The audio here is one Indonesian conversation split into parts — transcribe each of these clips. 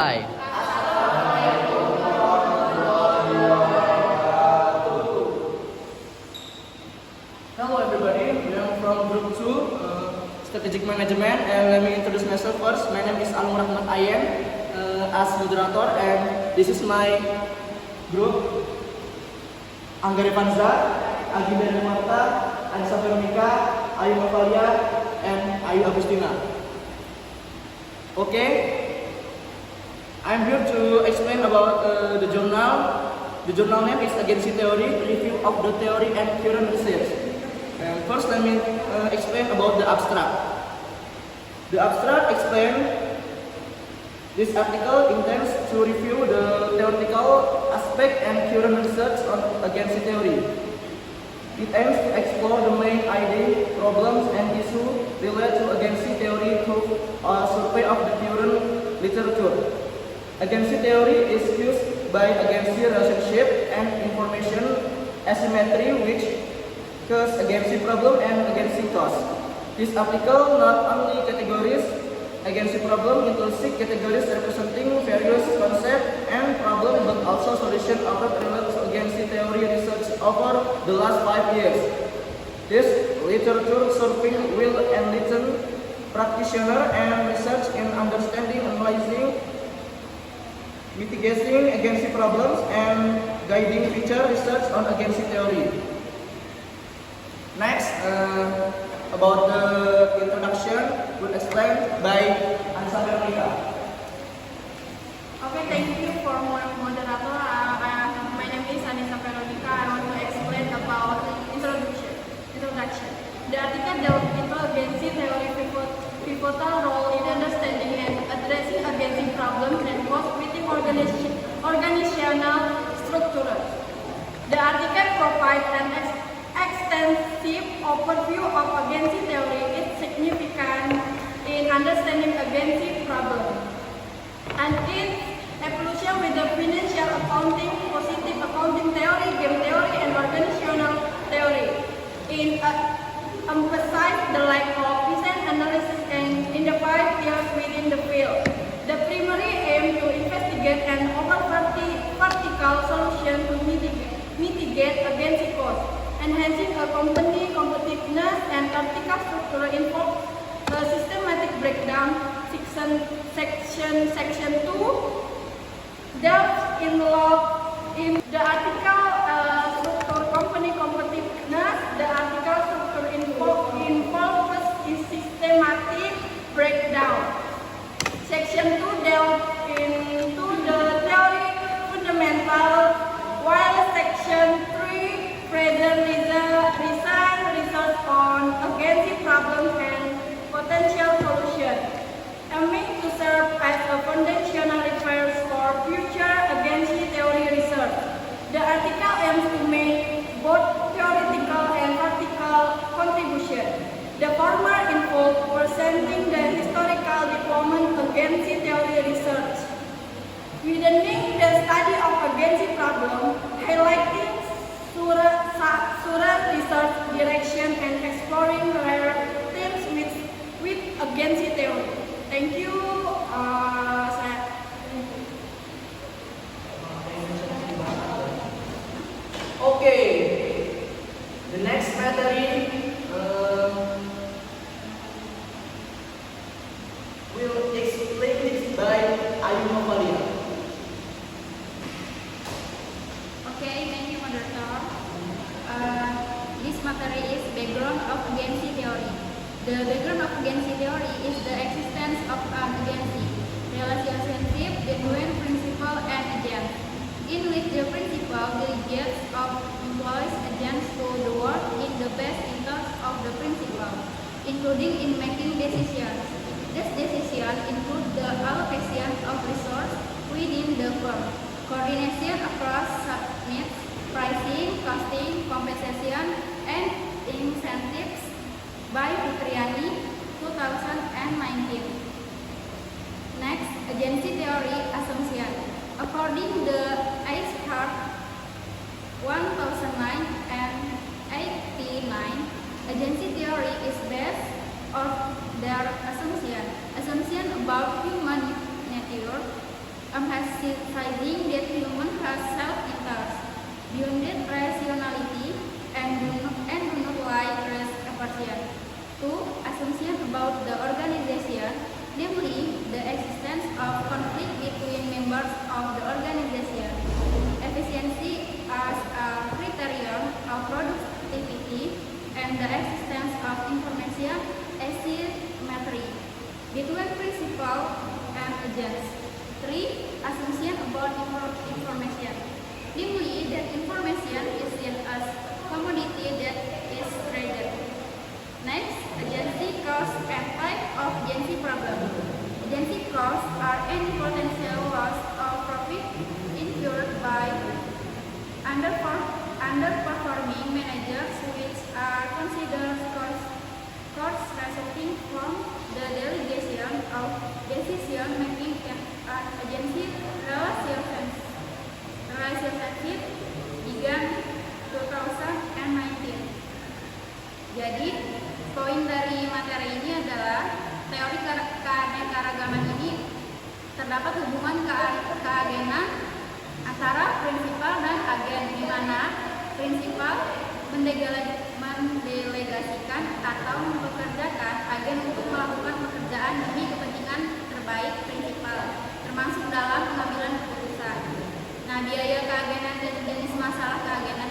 Hi. Hello everybody, we are from Group 2, Strategic Management, and let me introduce myself first. My name is Alung Rahmat Ayen, as moderator, and this is my group. Angga Revanza, Agi Dari Marta, Anissa Veronica, Ayu Natalia, and Ayu Agustina. Okay, I'm here to explain about the journal. The journal name is Agency Theory, Review of the Theory and Current Research. First, let me explain about the abstract. The abstract explains this article intends to review the theoretical aspect and current research on agency theory. It aims to explore the main idea, problems, and issues related to agency theory through a survey of the current literature. Agency theory is used by agency relationship and information asymmetry, which cause agency problem and agency cause. This article not only categories agency problem into 6 categories representing various concepts and problems, but also solution offered related to agency theory research over the last 5 years. This literature survey will enlighten practitioner and research in understanding, analyzing, mitigating agency problems, and guiding future research on agency theory. Next, about the introduction, will explained by Anissa Veronica. Okay, thank you for moderator. My name is Anissa Veronica. I want to explain about introduction. The article delves into agency theory pivotal role in understanding and addressing agency problems and costs within organizational structure. The article provides an extensive overview of agency theory, its significance in understanding agency problem, and its evolution with the financial accounting, positive accounting theory, game theory, and organizational theory. It emphasizes the lack of recent analysis in the 5 years within the field. The primary aim to investigate and offer vertical solution to mitigate agency costs, enhancing a company competitiveness and vertical structure involves a systematic breakdown. Section 2 delves in the article structure company competitiveness. The article structure involves a systematic breakdown. Section 2 delves into the theory fundamental, while section 3 further research on agency problems and potential solutions, aiming to serve as a foundational reference for future agency theory research. The article aims to make both theoretical and practical contributions. The former involves presenting the historical development of agency theory research, widening the study of agency problem, highlighting Surah research direction, and exploring rare themes with agency theory. Thank you. Okay, the next battery will explain this by Ayu Natalia. Okay, thank you, moderator. This material is background of agency theory. The background of agency theory is the existence of an agency, relationship between principal and agent, in which the principal delegates of employs agents to the work in the best interest of the principal, including in making decisions. These decisions include the allocation of resources within the firm, coordination across subunits, pricing, costing, compensation, and incentives by Fitriani, 2019. Next, agency theory assumption. According to the ICAR 1009 and 89, agency theory is based on their assumption about human nature emphasizing that human has self-interest, beyond rationality, and do not like rest aversion. 2. Assumption about the organization, namely the existence of conflict between members of the organization, efficiency as a criterion of productivity, and the existence of information asymmetry between principal and agents. 3. Assumption about information, namely that information is seen as commodity that is traded. Next, agency cost and type of agency problem. Agency costs are any potential loss of profit incurred by underperforming managers, which are considered costs resulting from the delegation of decision making in an agency relationship began 2019. Jadi, poin dari materi ini adalah teori keanekaragaman ini terdapat hubungan keagenan antara prinsipal dan agen, di mana prinsipal mendelegasikan atau mempekerjakan agen untuk melakukan pekerjaan demi kepentingan terbaik prinsipal, termasuk dalam pengambilan keputusan. Nah, biaya keagenan dan jenis masalah keagenan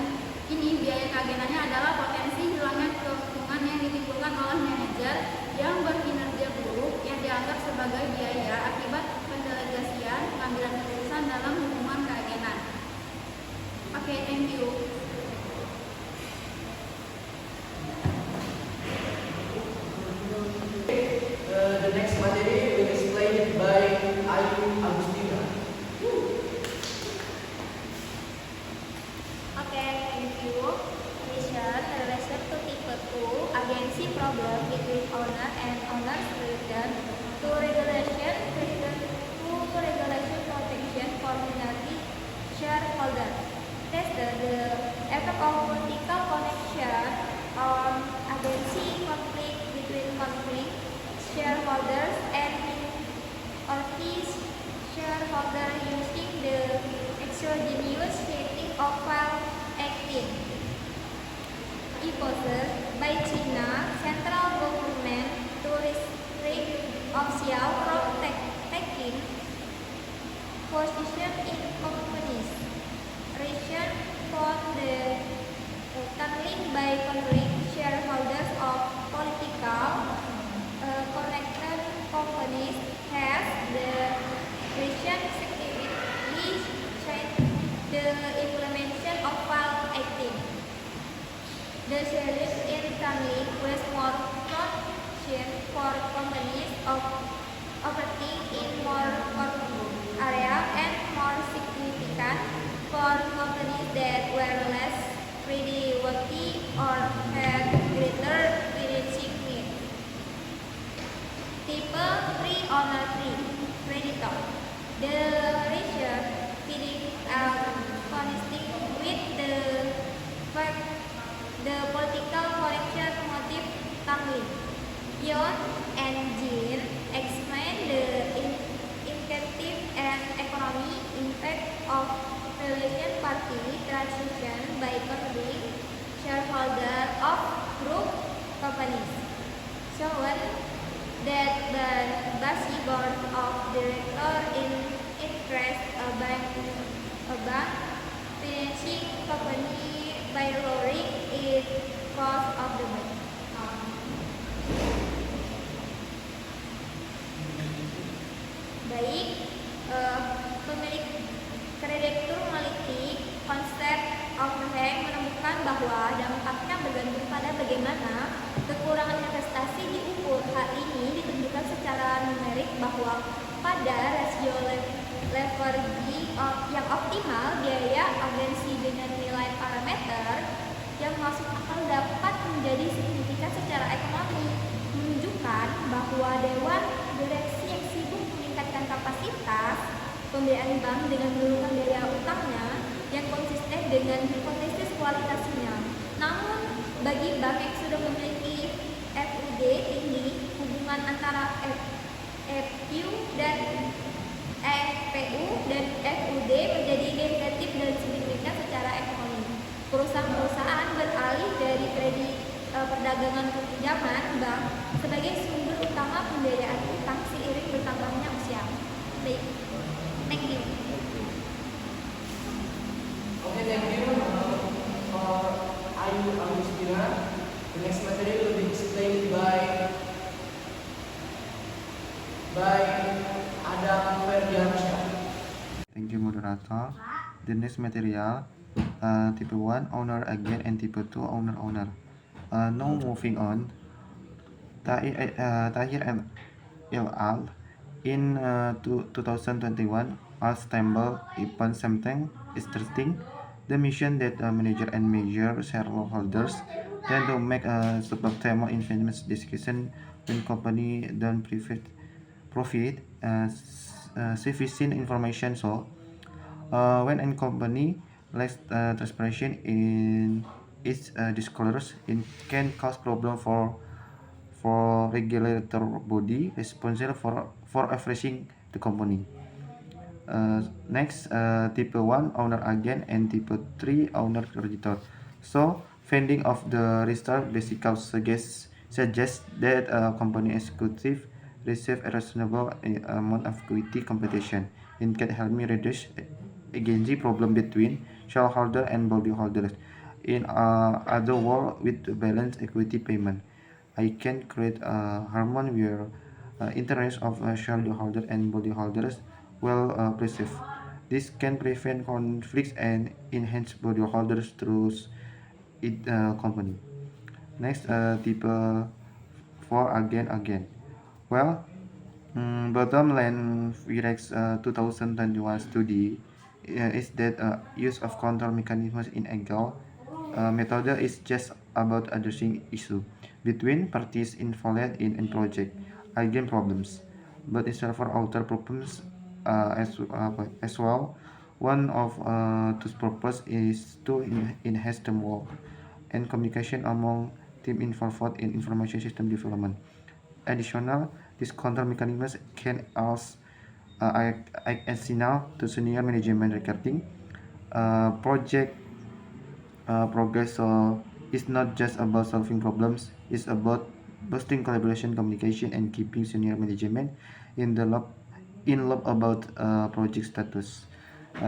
ini, biaya keagenannya adalah potensi hilangnya keuntungan yang ditimbulkan oleh manajer yang berkinerja buruk yang dianggap sebagai biaya akibat pendelegasian pengambilan keputusan dalam hubungan keagenan. Oke, thank you. The next materi will be explained by Ayu Agustina. Okay, thank you. Mission relation to type 2 agency problem between owner and owner's relation to regulation protection for minority shareholder. Test the effect of political connection on agency conflict between conflict shareholders and minority shareholder using the exogenous setting of file 18 imposed by China central government to restrict official from taking position in companies. Reason found the tackling by conflict shareholders of political connected companies has the recent significantly changed the implementation of file 18. The series in tackling was more protection for companies operating in more area and more significant for companies that were less creditworthy or had greater financing needs. Type 3 owner 3 creditor. The region feeding connecting with the political correction motive tackling. Yon and Jean explain the incentive and economic impact of relation party transition by conflict shareholder of group companies. Shown that the basic board of directors in interest a bank financing company by lowering its cost of the bank. Baik, pemilik kreditur meneliti konsep overhang menemukan bahwa dampaknya bergantung pada bagaimana kekurangan investasi diukur. Hal ini ditunjukkan secara numerik bahwa pada rasio leverage yang optimal, biaya agensi dengan nilai parameter yang masuk akal dapat menjadi signifikan secara ekonomi, menunjukkan bahwa dewan direksi yang sibuk meningkatkan kapasitas pembiayaan bank dengan menurunkan biaya utangnya yang konsisten dengan hipotesis kualitasnya. Namun, bagi bank yang sudah memiliki FUD tinggi, hubungan antara FU dan FPU perdagangan pinjaman bank sebagai sumber utama pembiayaan utang seiring bertambahnya usia. Baik, thank you. Okay, thank you for Ayu Agustina. The next material will be explained by Adam Ferdiansyah. Thank you, moderator. The next material, type 1 owner again and type 2 owner. Now moving on. Tahir et al. In 2021 has stumbled upon something interesting. The mission that manager and major shareholders tend to make a suboptimal investment decision when company don't profit sufficient information. So when a company lacks transparency in its disclosures, it can cause problem for regulatory body responsible for overseeing the company. Next, type 1 owner agent and type 3 owner creditor. So funding of the restart basically suggests that a company executive receive a reasonable amount of equity compensation. It can help me reduce agency problem between shareholder and bondholders. In other words, with balanced equity payment, I can create a harmony where interests of shareholder and bondholders well preserved. This can prevent conflicts and enhance bondholders' trust in company. Next, type 4 again. Well, bottom line Virex 2021 study is that use of control mechanisms in agile method is just about addressing issue between parties involved in a project, again problems, but it serves other problems as well. One of those purposes is to enhance teamwork and communication among team involved in information system development. Additional, this control mechanisms can also act as signal to senior management regarding project progress. So it's not just about solving problems, it's about boosting collaboration, communication, and keeping senior management in loop about project status.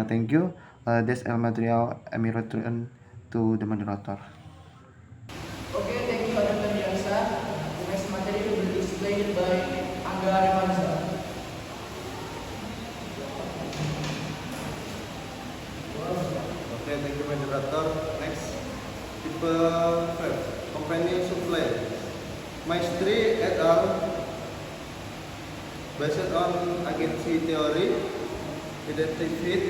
Thank you. That's all material I'm return to the moderator. Okay, thank you Adam Ferdiansyah. The next material will be explained by Angga Remansa. Okay, thank you, moderator. Next, type 5, company supply. Maestri et al. Based on agency theory, identified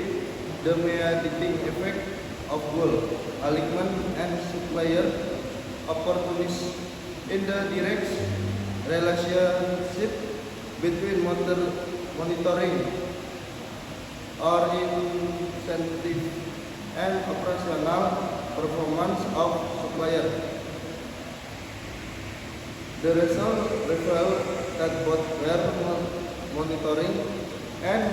the mediating effect of goal, alignment, and supplier opportunities in the direct relationship between monitoring or incentive and operational performance of supplier. The result revealed that both were monitoring and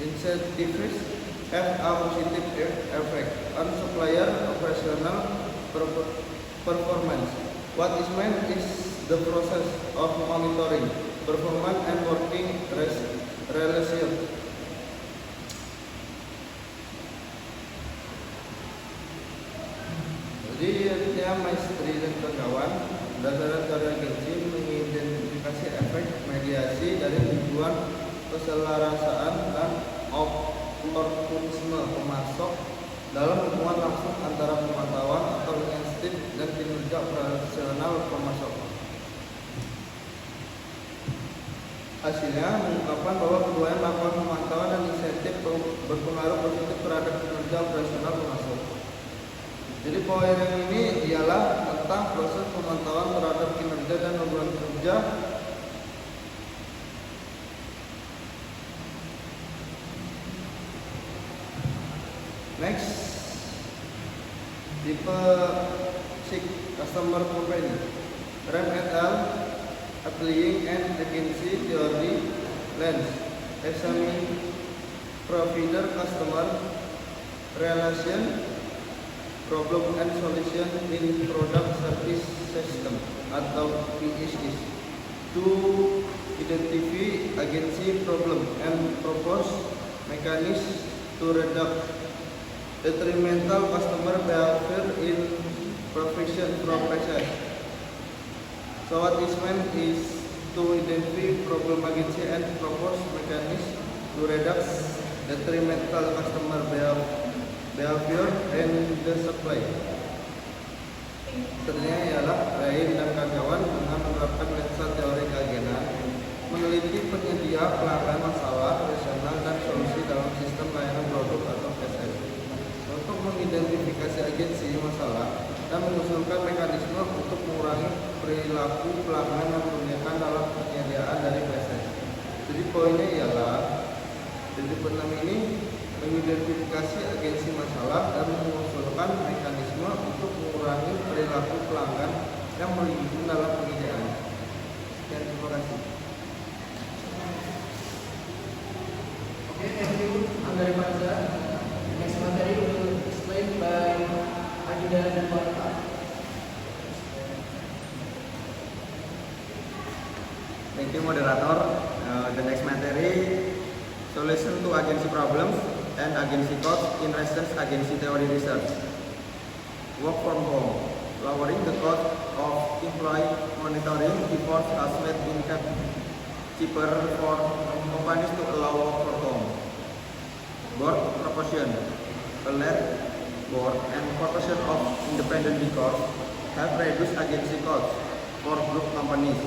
incentives have a positive effect on supplier operational performance. What is meant is the process of monitoring performance and working relationship. Jadi ya Maestri dan kawan berdasarkan teori agensi mengidentifikasi efek mediasi dari tujuan keselarasaan dan oportunisme pemasok dalam hubungan langsung antara pemantauan atau insentif dan kinerja operasional pemasok. Hasilnya mengungkapkan bahwa keduanya melakukan pemantauan dan insentif berpengaruh positif terhadap kinerja operasional pemasok. Jadi poin yang ini ialah tentang proses pemantauan terhadap kinerja dan hubungan kerja Next, type 6 customer company. Ram et al. Applying an agency theory lens, examine provider customer relation Problem and Solution in Product Service System atau PSS, to identify agency problem and propose mechanisms to reduce detrimental customer behavior in profession process. So what this meant is to identify problem agency and propose mechanisms to reduce detrimental customer behavior and the supply. Ternyata ialah Rain dan kawan dengan menerapkan lensa teori keagenan, meneliti penyedia pelanggan masalah, rasional dan solusi dalam sistem layanan produk atau PSS, untuk mengidentifikasi agensi masalah dan mengusulkan mekanisme untuk mengurangi perilaku pelanggan yang merugikan dalam penyediaan dari PSS. Jadi poinnya ialah titik 6 ini mengidentifikasi agensi masalah dan mengusulkan mekanisme untuk mengurangi perilaku pelanggan yang merugikan dalam penyediaan. Sekian, terima kasih. Okay, thank you, Angga Revanza. Next materi will explain by Agida dan Barta. Thank you, moderator. The next material, solution to agency problems and agency costs in recent agency theory research. Work from home, lowering the cost of employee monitoring efforts has made income cheaper for companies to allow work from home. Board proportion, a large board and proportion of independent records have reduced agency costs for group companies.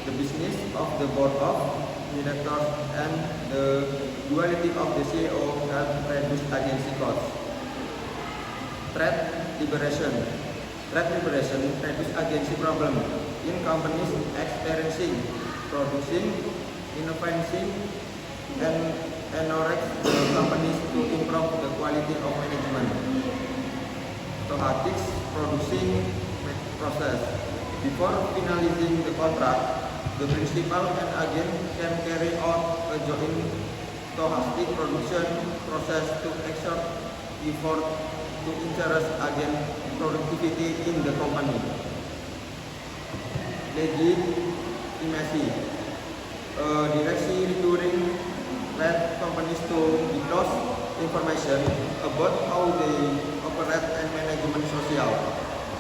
The business of the board of directors and the duality of the CEO have reduced agency costs. Trade liberation. Trade liberation reduce agency problem in companies experiencing, producing, innovating, and encourage the companies to improve the quality of management. Stochastics producing process. Before finalizing the contract, the principal and agent can carry out a joint stochastic production process to exert effort to increase agent productivity in the company. Legitimacy. Directly recurring led companies to disclose information about how they operate and management social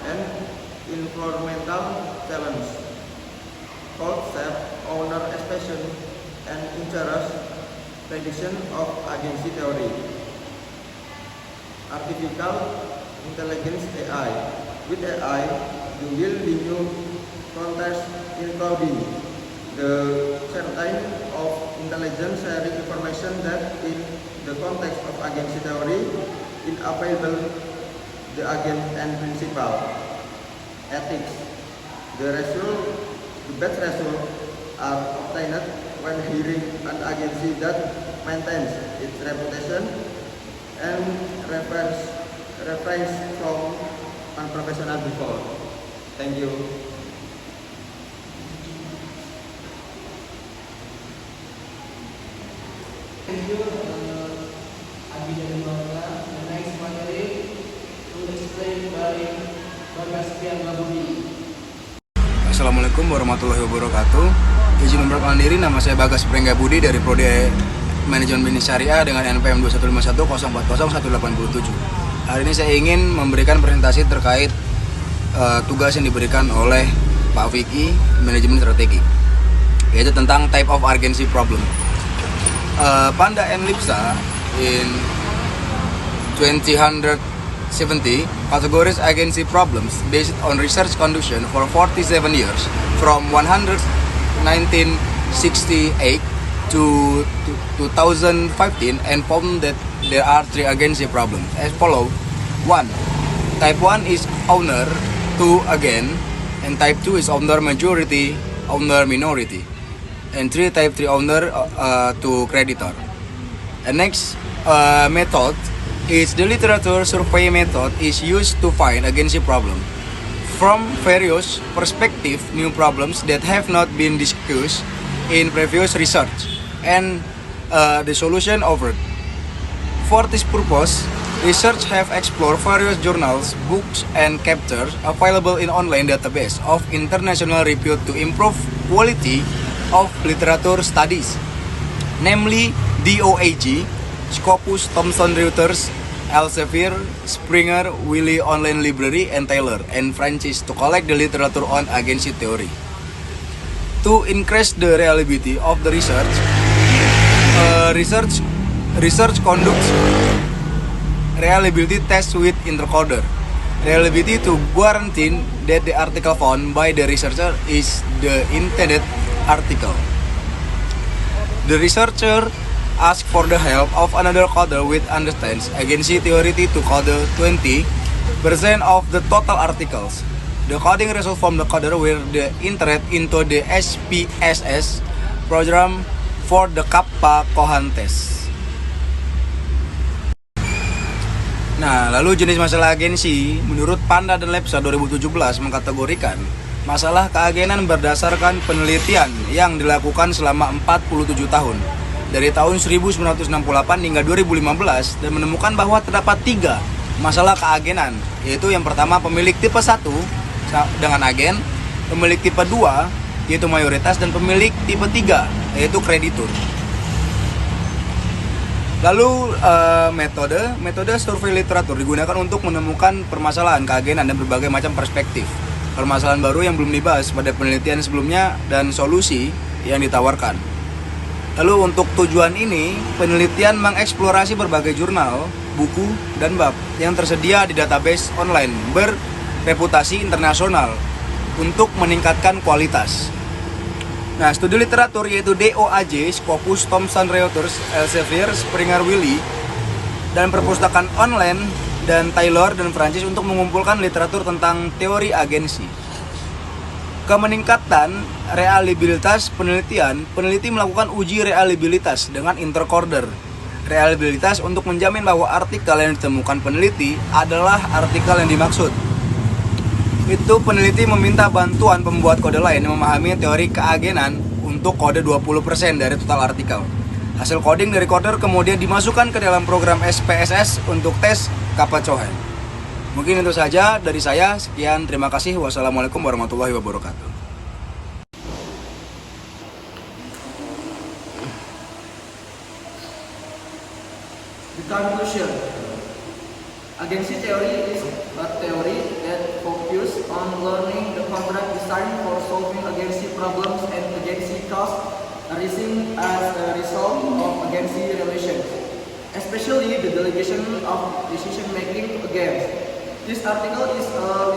and environmental challenge. Called owner expression and interest prediction of agency theory. Artificial intelligence AI. With AI, you will renew context including the certain of intelligence sharing information that in the context of agency theory is available the agent and principal. Ethics. The best results are obtained when hiring an agency that maintains its reputation and refrains from unprofessional before. Thank you. Thank you, Agida dan Barta. The next materi will explain by Bagas Labudi. Assalamualaikum warahmatullahi wabarakatuh. Izin memperkenalkan diri, nama saya Bagas Prengga Budi dari Prodi Manajemen Bisnis Syariah dengan NPM 2151040187. Hari ini saya ingin memberikan presentasi terkait tugas yang diberikan oleh Pak Vicky, Manajemen Strategi, yaitu tentang type of urgency problem. Panda and Lipsa in 2070 categories agency problems based on research conduction for 47 years from 1968 to 2015 and found that there are 3 agency problems as follow. 1. Type 1 is owner, 2 again, and type 2 is owner majority, owner minority, and 3 type 3 owner to creditor. And next method is the literature survey method is used to find agency problem from various perspective new problems that have not been discussed in previous research and the solution offered. For this purpose, Research have explored various journals, books, and chapters available in online database of international repute to improve quality of literature studies, namely DOAG, Scopus, Thomson Reuters, Elsevier, Springer, Wiley Online Library, and Taylor and Francis to collect the literature on agency theory. To increase the reliability of the research conducts reliability tests with intercoder. Reliability to guarantee that the article found by the researcher is the intended article. The researcher asked for the help of another coder which understands agency theory to coder 20% of the total articles. The coding result from the coder were the entered into the SPSS program for the Kappa Kohan test. Nah, lalu jenis masalah agensi menurut Panda dan Lepsa 2017 mengkategorikan masalah keagenan berdasarkan penelitian yang dilakukan selama 47 tahun dari tahun 1968 hingga 2015 dan menemukan bahwa terdapat 3 masalah keagenan, yaitu yang pertama pemilik tipe 1 dengan agen, pemilik tipe 2 yaitu mayoritas, dan pemilik tipe 3 yaitu kreditur. Lalu metode survei literatur digunakan untuk menemukan permasalahan keagenan dan berbagai macam perspektif. Permasalahan baru yang belum dibahas pada penelitian sebelumnya dan solusi yang ditawarkan. Lalu untuk tujuan ini, penelitian mengeksplorasi berbagai jurnal, buku, dan bab yang tersedia di database online berreputasi internasional untuk meningkatkan kualitas. Nah, studi literatur yaitu DOAJ, Scopus, Thomson Reuters, Elsevier, Springer, Wiley, dan perpustakaan online dan Taylor dan Francis untuk mengumpulkan literatur tentang teori agensi. Kemeningkatan reliabilitas penelitian, peneliti melakukan uji reliabilitas dengan intercoder. Reliabilitas untuk menjamin bahwa artikel yang ditemukan peneliti adalah artikel yang dimaksud. Itu peneliti meminta bantuan pembuat kode lain yang memahami teori keagenan untuk kode 20% dari total artikel. Hasil coding dari coder kemudian dimasukkan ke dalam program SPSS untuk tes Kappa Kohan. Mungkin itu saja dari saya. Sekian, terima kasih. Wassalamualaikum warahmatullahi wabarakatuh. The conclusion. Agency theory is a theory that focuses on learning the contract design for solving agency problems and agency costs arising as a result of agency relations, especially the delegation of decision-making against. This article is a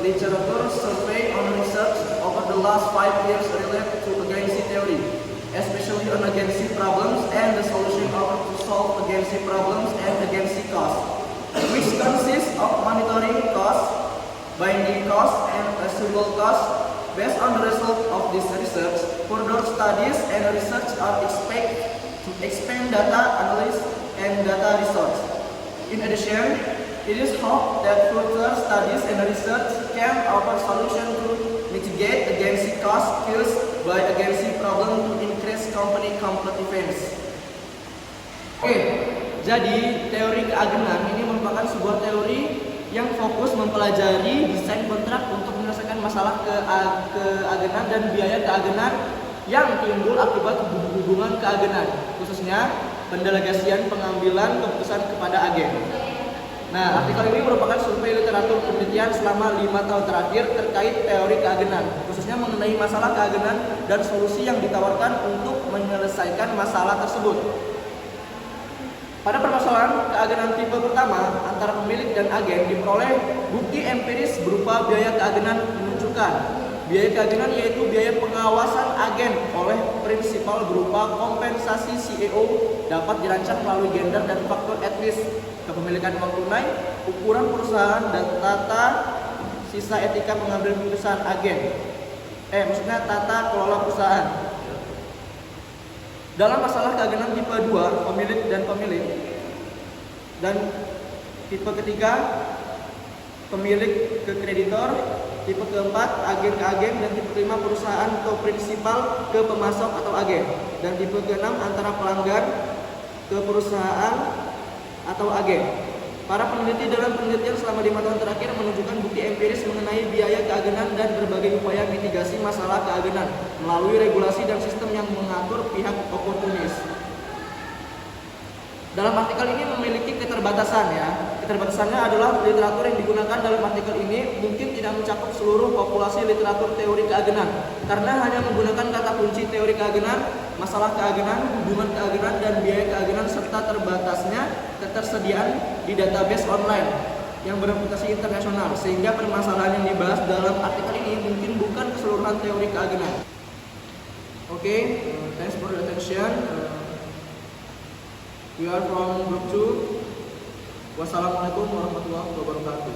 literature survey on research over the last 5 years related to agency theory, especially on agency problems and the solution to solve agency problems and agency costs, which consists of monitoring costs, binding costs, and assumable costs. Based on the result of this research, further studies and research are expected to expand data analysis and data research. In addition, it is hoped that further studies and research can offer solutions to mitigate agency costs caused by agency problem to increase company competitiveness. Oke, jadi teori keagenan ini merupakan sebuah teori yang fokus mempelajari desain kontrak untuk menyelesaikan masalah keagenan dan biaya keagenan yang timbul akibat hubungan keagenan, khususnya pendelegasian pengambilan keputusan kepada agen. Nah, artikel ini merupakan survei literatur penelitian selama 5 tahun terakhir terkait teori keagenan, khususnya mengenai masalah keagenan dan solusi yang ditawarkan untuk menyelesaikan masalah tersebut. Pada permasalahan keagenan tipe pertama antara pemilik dan agen diperoleh bukti empiris berupa biaya keagenan menunjukkan biaya keagenan yaitu biaya pengawasan agen oleh prinsipal berupa kompensasi CEO dapat dirancang melalui gender dan faktor etnis, kepemilikan uang tunai, ukuran perusahaan, dan tata sisa etika pengambil keputusan agen. Maksudnya tata kelola perusahaan. Dalam masalah keagenan tipe 2, pemilik dan pemilik, dan tipe ketiga, pemilik ke kreditor, tipe keempat, agen ke agen, dan tipe kelima, perusahaan atau prinsipal ke pemasok atau agen, dan tipe keenam, antara pelanggan ke perusahaan atau agen. Para peneliti dalam penelitian selama 5 tahun terakhir menunjukkan bukti empiris mengenai biaya keagenan dan berbagai upaya mitigasi masalah keagenan melalui regulasi dan sistem yang mengatur pihak oportunis. Dalam artikel ini memiliki keterbatasan ya. Keterbatasannya adalah literatur yang digunakan dalam artikel ini mungkin tidak mencakup seluruh populasi literatur teori keagenan karena hanya menggunakan kata kunci teori keagenan, masalah keagenan, hubungan keagenan, dan biaya keagenan serta terbatasnya ketersediaan di database online yang bereputasi internasional sehingga permasalahan yang dibahas dalam artikel ini mungkin bukan keseluruhan teori keagenan. Oke, thanks for the attention. We are from group 2. Wassalamualaikum warahmatullahi wabarakatuh.